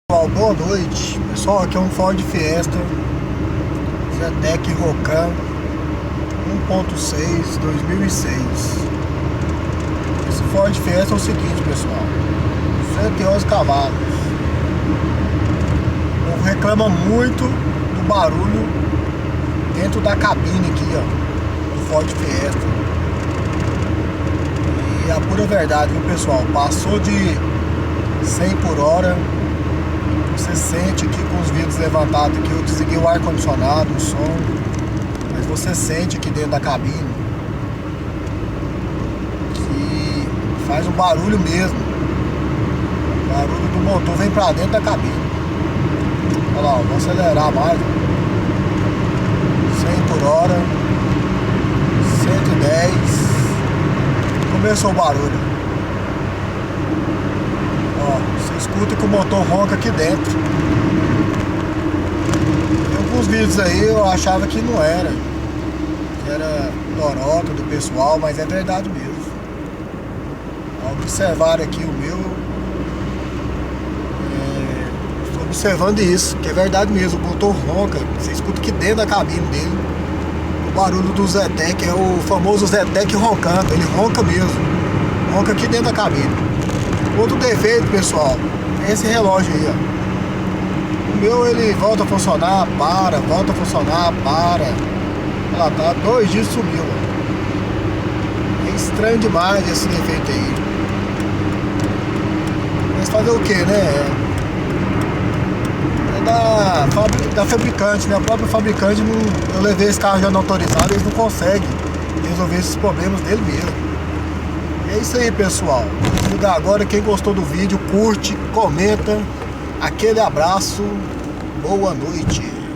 Pessoal, boa noite. Pessoal, aqui é um Ford Fiesta Zetec Rocan 1.6 2006. Esse Ford Fiesta é o seguinte, pessoal: 111 cavalos. O povo reclama muito do barulho dentro da cabine aqui, ó, do Ford Fiesta. E a pura verdade, viu, pessoal? Passou de 100 por hora. Você sente aqui com os vidros levantados aqui, eu desliguei o ar-condicionado, o som, mas você sente aqui dentro da cabine que faz um barulho mesmo. O barulho do motor vem pra dentro da cabine. Olha lá, vou acelerar mais. 100 por hora, 110. Começou o barulho. Você escuta que o motor ronca aqui dentro. Tem alguns vídeos aí eu achava que não era, que era lorota do pessoal, mas é verdade mesmo. Ao observar aqui o meu, estou observando isso, que é verdade mesmo. O motor ronca, você escuta aqui dentro da cabine dele. O barulho do Zetec é o famoso Zetec roncando, ele ronca mesmo, ronca aqui dentro da cabine. Outro defeito, pessoal, é esse relógio aí, ó. O meu, ele volta a funcionar, para, volta a funcionar, para. Olha lá, tá 2 dias sumiu, ó. É estranho demais esse defeito aí. Mas fazer o que, né? É da fabricante, né? A própria fabricante, eu levei esse carro já não autorizado, eles não conseguem resolver esses problemas dele mesmo. É isso aí, pessoal. Vou desligar agora. Quem gostou do vídeo, curte, comenta. Aquele abraço. Boa noite.